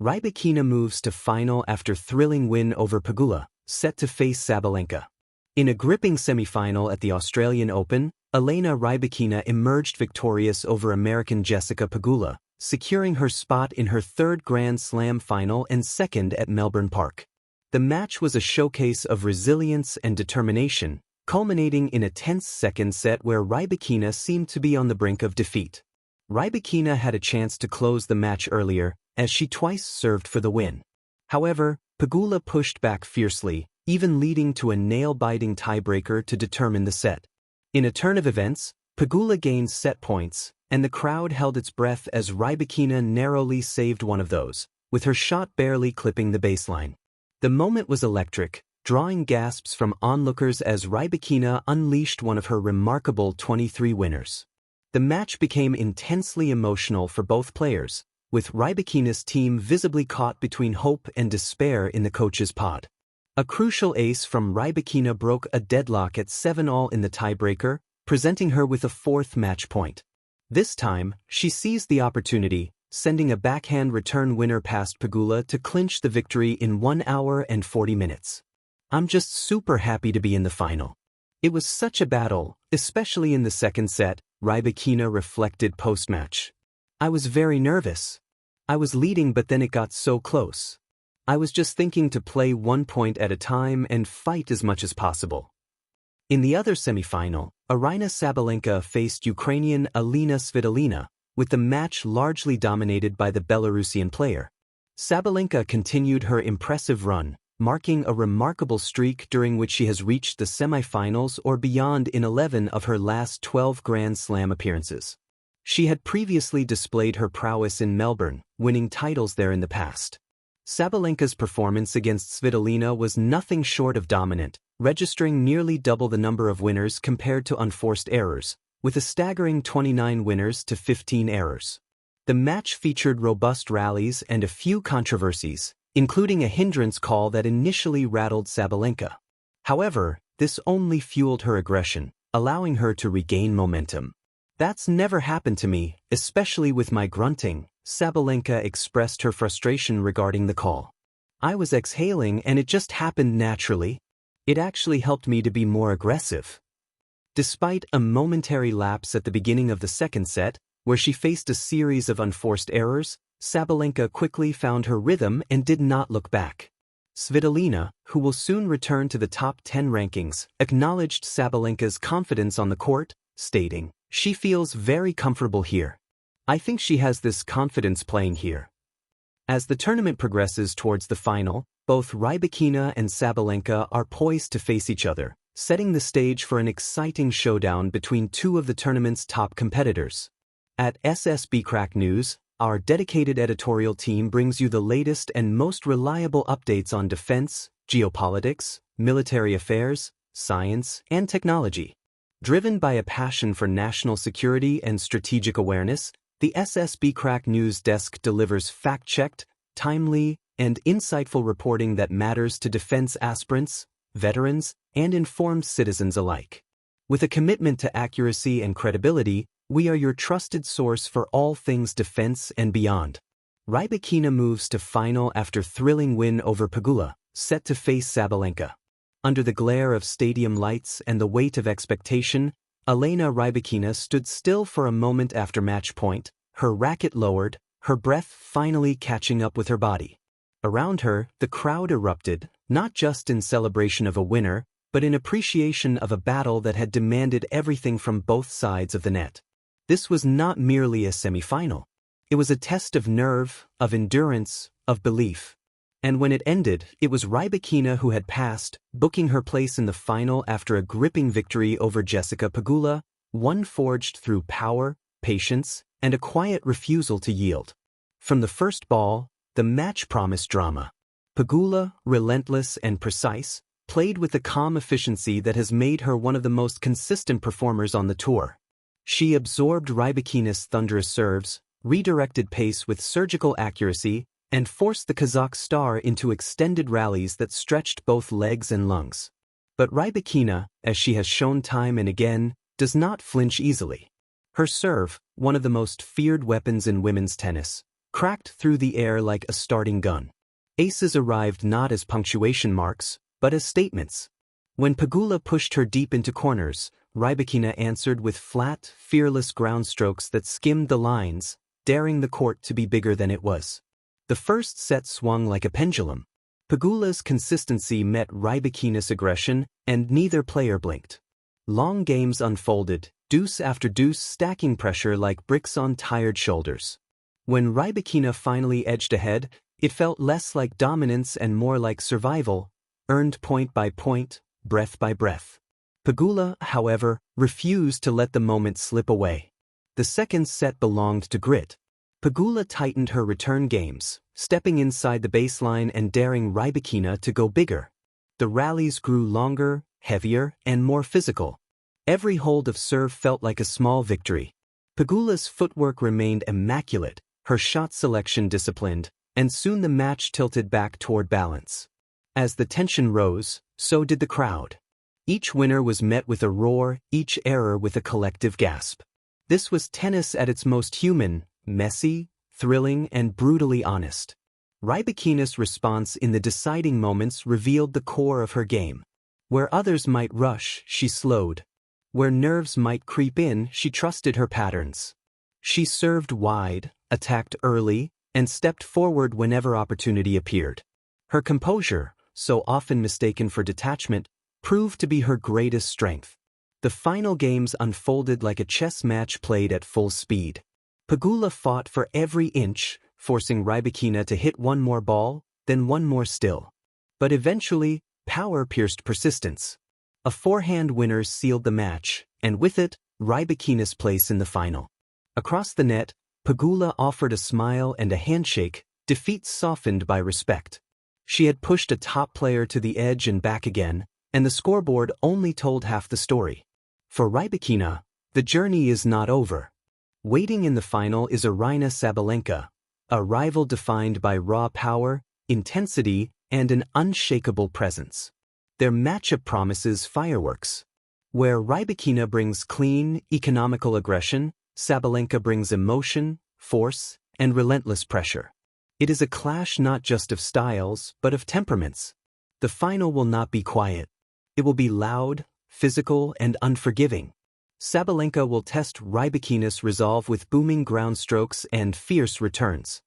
Rybakina moves to final after thrilling win over Pegula, set to face Sabalenka. In a gripping semifinal at the Australian Open, Elena Rybakina emerged victorious over American Jessica Pegula, securing her spot in her third Grand Slam final and second at Melbourne Park. The match was a showcase of resilience and determination, culminating in a tense second set where Rybakina seemed to be on the brink of defeat. Rybakina had a chance to close the match earlier, as she twice served for the win. However, Pegula pushed back fiercely, even leading to a nail-biting tiebreaker to determine the set. In a turn of events, Pegula gained set points, and the crowd held its breath as Rybakina narrowly saved one of those, with her shot barely clipping the baseline. The moment was electric, drawing gasps from onlookers as Rybakina unleashed one of her remarkable 23 winners. The match became intensely emotional for both players, with Rybakina's team visibly caught between hope and despair in the coach's pod. A crucial ace from Rybakina broke a deadlock at 7-all in the tiebreaker, presenting her with a fourth match point. This time, she seized the opportunity, sending a backhand return winner past Pegula to clinch the victory in 1 hour and 40 minutes. "I'm just super happy to be in the final. It was such a battle, especially in the second set," Rybakina reflected post-match. "I was very nervous. I was leading but then it got so close. I was just thinking to play 1 point at a time and fight as much as possible." In the other semifinal, Aryna Sabalenka faced Ukrainian Alina Svitolina, with the match largely dominated by the Belarusian player. Sabalenka continued her impressive run, marking a remarkable streak during which she has reached the semifinals or beyond in 11 of her last 12 Grand Slam appearances. She had previously displayed her prowess in Melbourne, winning titles there in the past. Sabalenka's performance against Svitolina was nothing short of dominant, registering nearly double the number of winners compared to unforced errors, with a staggering 29 winners to 15 errors. The match featured robust rallies and a few controversies, including a hindrance call that initially rattled Sabalenka. However, this only fueled her aggression, allowing her to regain momentum. "That's never happened to me, especially with my grunting," Sabalenka expressed her frustration regarding the call. "I was exhaling and it just happened naturally. It actually helped me to be more aggressive." Despite a momentary lapse at the beginning of the second set, where she faced a series of unforced errors, Sabalenka quickly found her rhythm and did not look back. Svitolina, who will soon return to the top 10 rankings, acknowledged Sabalenka's confidence on the court, stating, "She feels very comfortable here. I think she has this confidence playing here." As the tournament progresses towards the final, both Rybakina and Sabalenka are poised to face each other, setting the stage for an exciting showdown between two of the tournament's top competitors. At SSB Crack News, our dedicated editorial team brings you the latest and most reliable updates on defense, geopolitics, military affairs, science, and technology. Driven by a passion for national security and strategic awareness, the SSB Crack News desk delivers fact-checked, timely, and insightful reporting that matters to defense aspirants, veterans, and informed citizens alike. With a commitment to accuracy and credibility, we are your trusted source for all things defense and beyond. Rybakina moves to final after thrilling win over Pegula, set to face Sabalenka. Under the glare of stadium lights and the weight of expectation, Elena Rybakina stood still for a moment after match point, her racket lowered, her breath finally catching up with her body. Around her, the crowd erupted, not just in celebration of a winner, but in appreciation of a battle that had demanded everything from both sides of the net. This was not merely a semi-final. It was a test of nerve, of endurance, of belief. And when it ended, it was Rybakina who had passed, booking her place in the final after a gripping victory over Jessica Pegula, one forged through power, patience, and a quiet refusal to yield. From the first ball, the match promised drama. Pegula, relentless and precise, played with the calm efficiency that has made her one of the most consistent performers on the tour. She absorbed Rybakina's thunderous serves, redirected pace with surgical accuracy, and forced the Kazakh star into extended rallies that stretched both legs and lungs. But Rybakina, as she has shown time and again, does not flinch easily. Her serve, one of the most feared weapons in women's tennis, cracked through the air like a starting gun. Aces arrived not as punctuation marks, but as statements. When Pegula pushed her deep into corners, Rybakina answered with flat, fearless ground strokes that skimmed the lines, daring the court to be bigger than it was. The first set swung like a pendulum. Pegula's consistency met Rybakina's aggression, and neither player blinked. Long games unfolded, deuce after deuce, stacking pressure like bricks on tired shoulders. When Rybakina finally edged ahead, it felt less like dominance and more like survival, earned point by point, breath by breath. Pegula, however, refused to let the moment slip away. The second set belonged to grit. Pegula tightened her return games, stepping inside the baseline and daring Rybakina to go bigger. The rallies grew longer, heavier, and more physical. Every hold of serve felt like a small victory. Pegula's footwork remained immaculate, her shot selection disciplined, and soon the match tilted back toward balance. As the tension rose, so did the crowd. Each winner was met with a roar, each error with a collective gasp. This was tennis at its most human, messy, thrilling, and brutally honest. Rybakina's response in the deciding moments revealed the core of her game. Where others might rush, she slowed. Where nerves might creep in, she trusted her patterns. She served wide, attacked early, and stepped forward whenever opportunity appeared. Her composure, so often mistaken for detachment, proved to be her greatest strength. The final games unfolded like a chess match played at full speed. Pegula fought for every inch, forcing Rybakina to hit one more ball, then one more still. But eventually, power pierced persistence. A forehand winner sealed the match, and with it, Rybakina's place in the final. Across the net, Pegula offered a smile and a handshake, defeat softened by respect. She had pushed a top player to the edge and back again, and the scoreboard only told half the story. For Rybakina, the journey is not over. Waiting in the final is Aryna Sabalenka, a rival defined by raw power, intensity, and an unshakable presence. Their matchup promises fireworks. Where Rybakina brings clean, economical aggression, Sabalenka brings emotion, force, and relentless pressure. It is a clash not just of styles, but of temperaments. The final will not be quiet. It will be loud, physical, and unforgiving. Sabalenka will test Rybakina's resolve with booming ground strokes and fierce returns.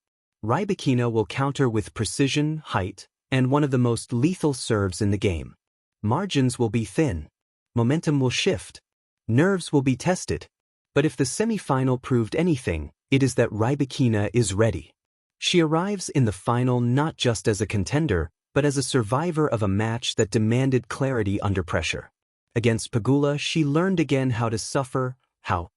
Rybakina will counter with precision, height, and one of the most lethal serves in the game. Margins will be thin. Momentum will shift. Nerves will be tested. But if the semi-final proved anything, it is that Rybakina is ready. She arrives in the final not just as a contender, but as a survivor of a match that demanded clarity under pressure. Against Pegula, she learned again how to suffer, how